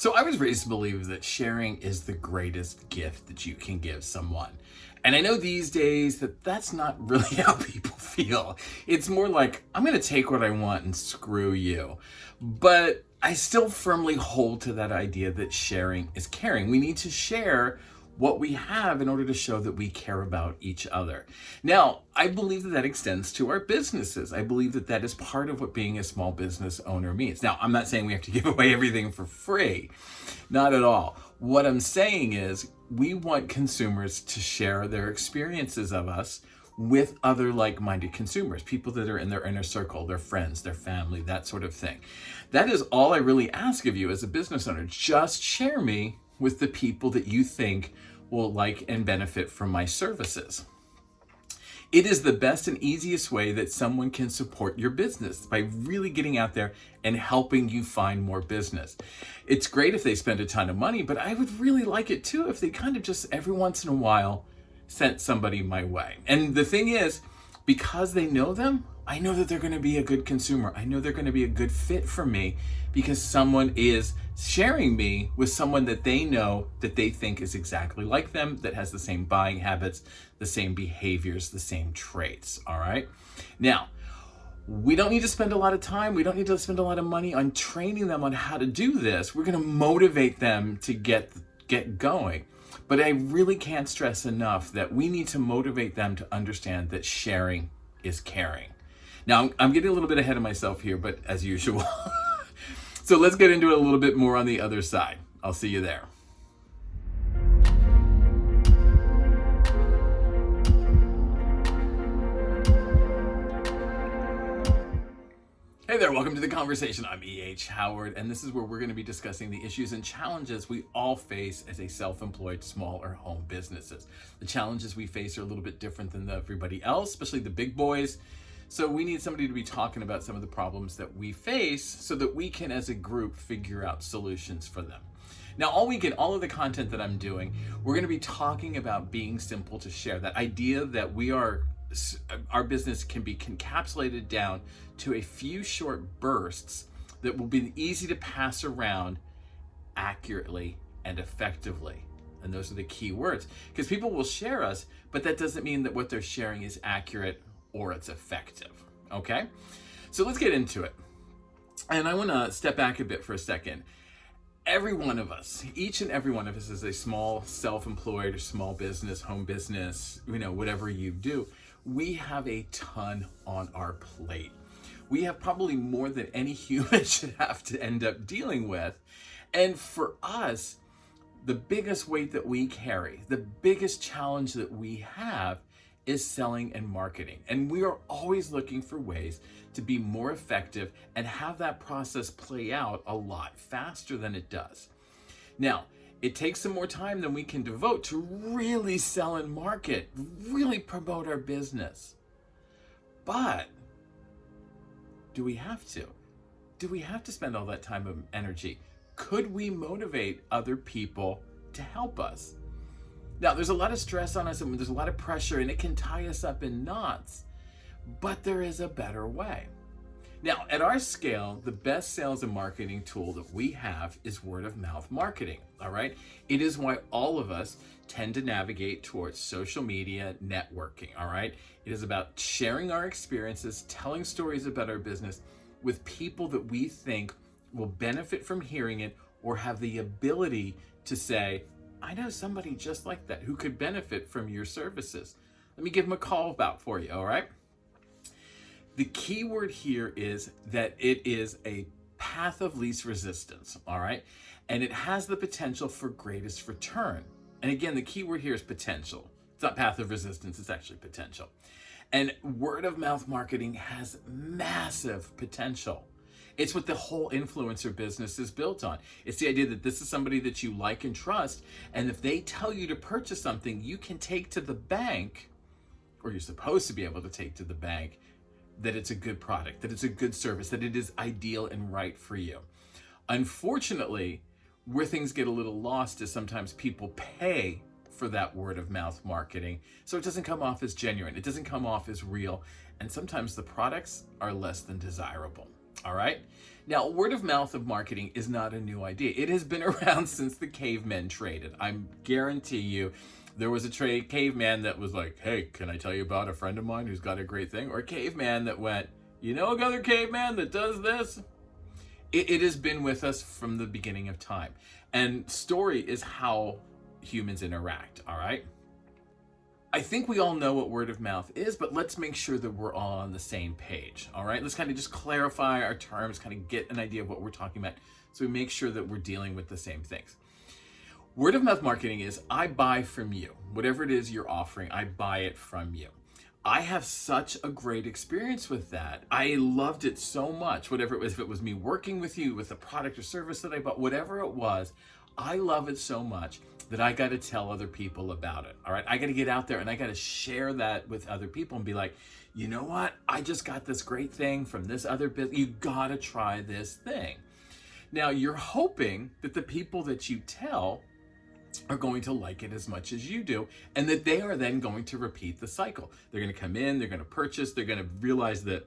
So I was raised to believe that sharing is the greatest gift that you can give someone. And I know these days that that's not really how people feel. It's more like, I'm going to take what I want and screw you. But I still firmly hold to that idea that sharing is caring. We need to share what we have in order to show that we care about each other. Now, I believe that that extends to our businesses. I believe that that is part of what being a small business owner means. Now, I'm not saying we have to give away everything for free. Not at all. What I'm saying is we want consumers to share their experiences of us with other like-minded consumers, people that are in their inner circle, their friends, their family, that sort of thing. That is all I really ask of you as a business owner. Just share me with the people that you think will like and benefit from my services. It is the best and easiest way that someone can support your business, by really getting out there and helping you find more business. It's great if they spend a ton of money, but I would really like it too if they kind of just every once in a while sent somebody my way. And the thing is, because they know them, I know that they're going to be a good consumer. I know they're going to be a good fit for me because someone is sharing me with someone that they know that they think is exactly like them, that has the same buying habits, the same behaviors, the same traits. All right. Now, we don't need to spend a lot of time. We don't need to spend a lot of money on training them on how to do this. We're going to motivate them to get going. But I really can't stress enough that we need to motivate them to understand that sharing is caring. Now, I'm getting a little bit ahead of myself here, but as usual. So let's get into it a little bit more on the other side. I'll see you there. Hey there, welcome to the conversation. I'm E.H. Howard, and this is where we're going to be discussing the issues and challenges we all face as a self-employed small or home businesses. The challenges we face are a little bit different than everybody else, especially the big boys. So we need somebody to be talking about some of the problems that we face so that we can, as a group, figure out solutions for them. Now, all weekend, all of the content that I'm doing, we're going to be talking about being simple to share. That idea that our business can be encapsulated down to a few short bursts that will be easy to pass around accurately and effectively. And those are the key words, because people will share us, but that doesn't mean that what they're sharing is accurate or it's effective. Okay? So let's get into it. And I want to step back a bit for a second. Every one of us, each and every one of us is a small self-employed or small business, home business, whatever you do. We have a ton on our plate. We have probably more than any human should have to end up dealing with. And for us, the biggest weight that we carry, the biggest challenge that we have is selling and marketing. And we are always looking for ways to be more effective and have that process play out a lot faster than it does. Now, it takes some more time than we can devote to really sell and market, really promote our business. But do we have to? Do we have to spend all that time and energy? Could we motivate other people to help us? Now, there's a lot of stress on us and there's a lot of pressure and it can tie us up in knots, but there is a better way. Now, at our scale, the best sales and marketing tool that we have is word of mouth marketing, all right? It is why all of us tend to navigate towards social media networking, all right? It is about sharing our experiences, telling stories about our business with people that we think will benefit from hearing it or have the ability to say, I know somebody just like that who could benefit from your services. Let me give them a call for you, all right? The key word here is that it is a path of least resistance, all right? And it has the potential for greatest return. And again, the key word here is potential. It's not path of resistance, it's actually potential. And word of mouth marketing has massive potential. It's what the whole influencer business is built on. It's the idea that this is somebody that you like and trust, and if they tell you to purchase something, you can take to the bank, or you're supposed to be able to take to the bank, that it's a good product, that it's a good service, that it is ideal and right for you. Unfortunately, where things get a little lost is sometimes people pay for that word of mouth marketing, so it doesn't come off as genuine, it doesn't come off as real, and sometimes the products are less than desirable. All right. Now, word of mouth of marketing is not a new idea. It has been around since the cavemen traded. I guarantee you there was a caveman that was like, hey, can I tell you about a friend of mine who's got a great thing? Or a caveman that went, you know, another caveman that does this? It has been with us from the beginning of time. And story is how humans interact, all right? I think we all know what word of mouth is, but let's make sure that we're all on the same page, all right? Let's kind of just clarify our terms, kind of get an idea of what we're talking about, so we make sure that we're dealing with the same things. Word of mouth marketing is I buy from you. Whatever it is you're offering, I buy it from you. I have such a great experience with that. I loved it so much, whatever it was, if it was me working with you with a product or service that I bought, whatever it was, I love it so much that I got to tell other people about it. All right. I got to get out there and I got to share that with other people and be like, you know what? I just got this great thing from this other business. You got to try this thing. Now you're hoping that the people that you tell are going to like it as much as you do, and that they are then going to repeat the cycle. They're going to come in, they're going to purchase, they're going to realize that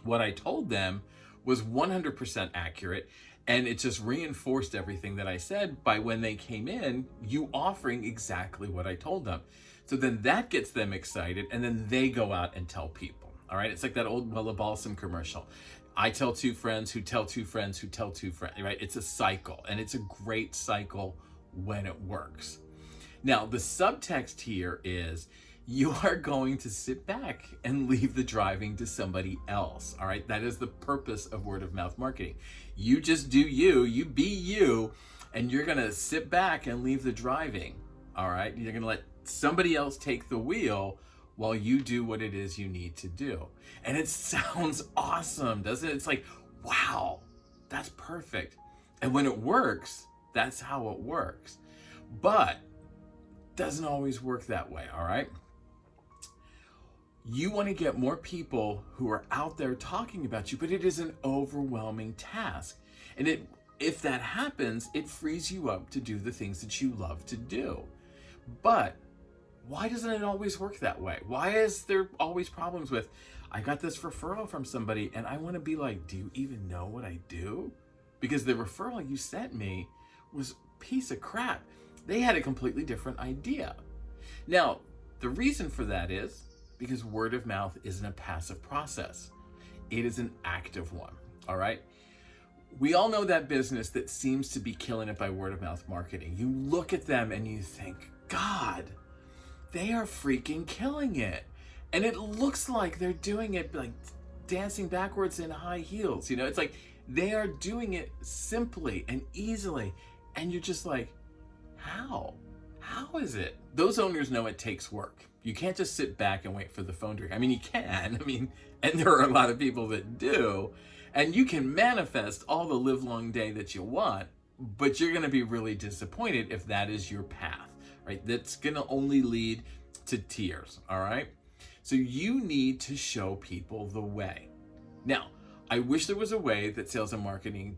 what I told them was 100% accurate, and it just reinforced everything that I said by when they came in, you offering exactly what I told them. So then that gets them excited, and then they go out and tell people. All right, it's like that old Wella Balsam commercial. I tell two friends who tell two friends who tell two friends, right? It's a cycle, and it's a great cycle when it works. Now, the subtext here is you are going to sit back and leave the driving to somebody else. All right. That is the purpose of word of mouth marketing. You just do you be you, and you're going to sit back and leave the driving. All right. You're going to let somebody else take the wheel while you do what it is you need to do. And it sounds awesome, doesn't it? It's like, wow, that's perfect. And when it works, that's how it works. But doesn't always work that way, all right? You want to get more people who are out there talking about you, but it is an overwhelming task. And if that happens, it frees you up to do the things that you love to do. But why doesn't it always work that way? Why is there always problems with, I got this referral from somebody and I want to be like, do you even know what I do? Because the referral you sent me was a piece of crap. They had a completely different idea. Now, the reason for that is because word of mouth isn't a passive process. It is an active one, all right? We all know that business that seems to be killing it by word of mouth marketing. You look at them and you think, God, they are freaking killing it. And it looks like they're doing it like dancing backwards in high heels. You know, it's like they are doing it simply and easily. And you're just like, how? How is it? Those owners know it takes work. You can't just sit back and wait for the phone to ring. I mean, you can. And there are a lot of people that do. And you can manifest all the live long day that you want, but you're going to be really disappointed if that is your path, right? That's going to only lead to tears, all right? So you need to show people the way. Now, I wish there was a way that sales and marketing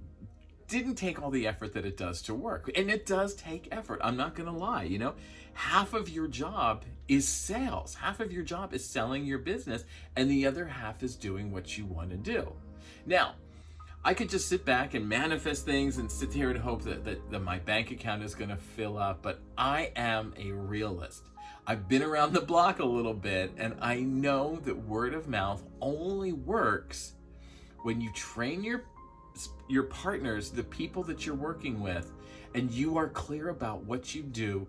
didn't take all the effort that it does to work. And it does take effort. I'm not going to lie. You know, half of your job is sales. Half of your job is selling your business. And the other half is doing what you want to do. Now, I could just sit back and manifest things and sit here and hope that my bank account is going to fill up. But I am a realist. I've been around the block a little bit, and I know that word of mouth only works when you train your partners, the people that you're working with, and you are clear about what you do,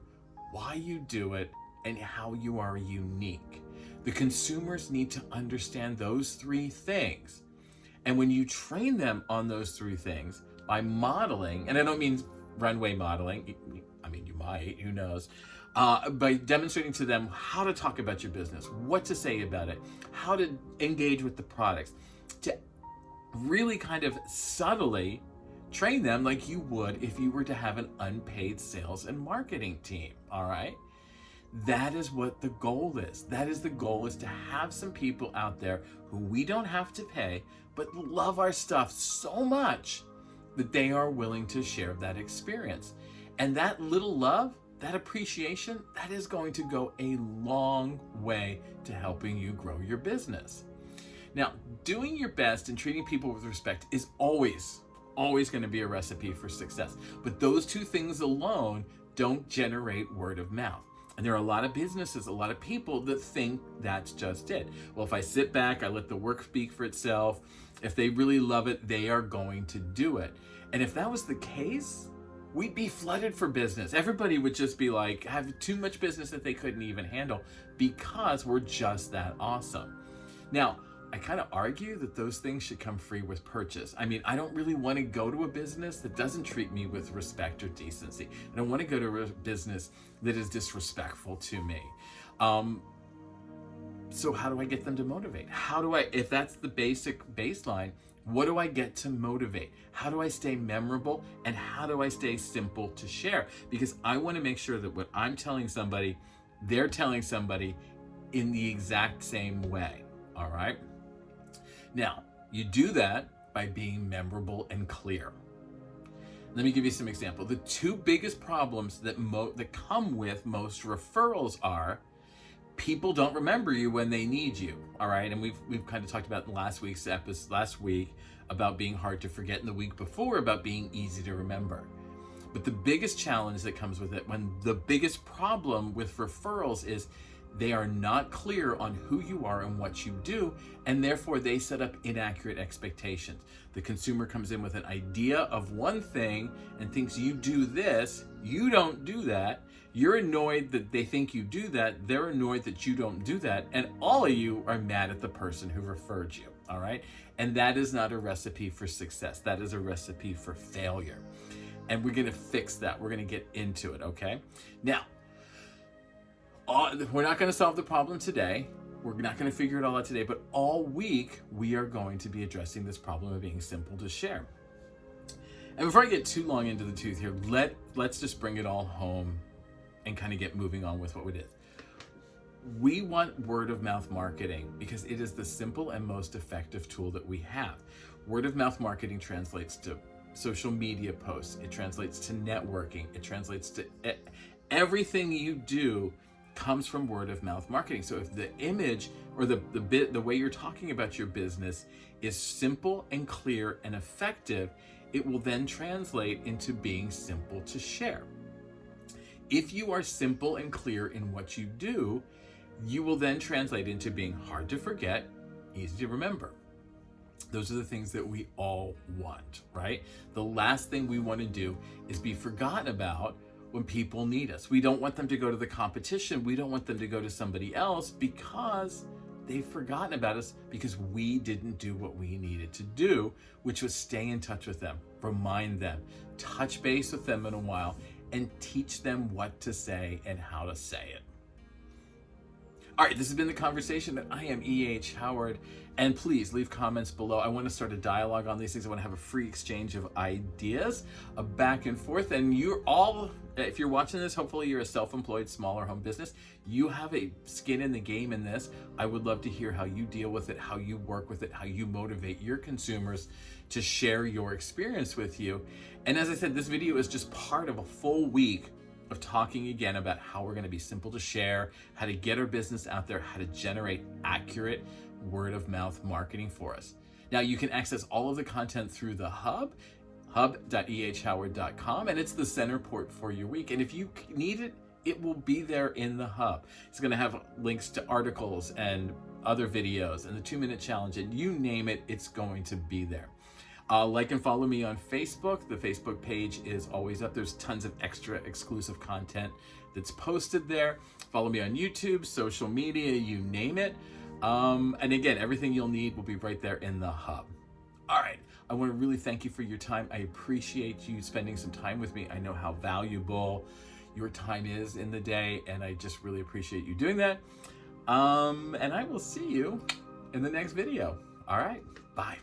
why you do it, and how you are unique. The consumers need to understand those three things. And when you train them on those three things by modeling, and I don't mean runway modeling, I mean, you might, who knows, by demonstrating to them how to talk about your business, what to say about it, how to engage with the products, to really kind of subtly train them like you would if you were to have an unpaid sales and marketing team, all right? That is what the goal is. That is the goal, is to have some people out there who we don't have to pay, but love our stuff so much that they are willing to share that experience. And that little love, that appreciation, that is going to go a long way to helping you grow your business. Now, doing your best and treating people with respect is always going to be a recipe for success. But those two things alone don't generate word of mouth. And there are a lot of businesses, a lot of people that think that's just it. Well, if I sit back, I let the work speak for itself. If they really love it, they are going to do it. And if that was the case, we'd be flooded for business. Everybody would just be like, have too much business that they couldn't even handle because we're just that awesome. Now, I kind of argue that those things should come free with purchase. I mean, I don't really want to go to a business that doesn't treat me with respect or decency. I don't want to go to a business that is disrespectful to me. So how do I get them to motivate? How do I, if that's the basic baseline, what do I get to motivate? How do I stay memorable? And how do I stay simple to share? Because I want to make sure that what I'm telling somebody, they're telling somebody in the exact same way. All right? Now, you do that by being memorable and clear. Let me give you some examples. The two biggest problems that come with most referrals are people don't remember you when they need you. All right, and we've kind of talked about in last week about being hard to forget, and the week before about being easy to remember. But the biggest challenge that comes with it, the biggest problem with referrals is they are not clear on who you are and what you do, and therefore they set up inaccurate expectations. The consumer comes in with an idea of one thing and thinks you do this, you don't do that. You're annoyed that they think you do that, they're annoyed that you don't do that, and all of you are mad at the person who referred you, all right? And that is not a recipe for success. That is a recipe for failure. And we're gonna fix that. We're gonna get into it, okay? Now, we're not going to solve the problem today. We're not going to figure it all out today, but all week we are going to be addressing this problem of being simple to share. And before I get too long into the tooth here, let's just bring it all home and kind of get moving on with what it is. We want word of mouth marketing because it is the simple and most effective tool that we have. Word of mouth marketing translates to social media posts. It translates to networking. It translates to everything you do comes from word of mouth marketing. So if the image or the way you're talking about your business is simple and clear and effective, it will then translate into being simple to share. If you are simple and clear in what you do, you will then translate into being hard to forget, easy to remember. Those are the things that we all want, right? The last thing we want to do is be forgotten about when people need us. We don't want them to go to the competition. We don't want them to go to somebody else because they've forgotten about us because we didn't do what we needed to do, which was stay in touch with them, remind them, touch base with them in a while, and teach them what to say and how to say it. All right, this has been The Conversation. I am E.H. Howard, and please leave comments below. I want to start a dialogue on these things. I want to have a free exchange of ideas, a back and forth, and you're all, if you're watching this, hopefully you're a self-employed, smaller home business. You have a skin in the game in this. I would love to hear how you deal with it, how you work with it, how you motivate your consumers to share your experience with you. And as I said, this video is just part of a full week of talking again about how we're going to be simple to share, how to get our business out there, how to generate accurate word of mouth marketing for us. Now you can access all of the content through the hub, hub.ehhoward.com, and it's the center port for your week. And if you need it, it will be there in the hub. It's going to have links to articles and other videos and the 2-minute challenge, and you name it, it's going to be there. Like and follow me on Facebook. The Facebook page is always up. There's tons of extra exclusive content that's posted there. Follow me on YouTube, social media, you name it. And again, everything you'll need will be right there in the hub. All right. I want to really thank you for your time. I appreciate you spending some time with me. I know how valuable your time is in the day, and I just really appreciate you doing that. And I will see you in the next video. All right. Bye.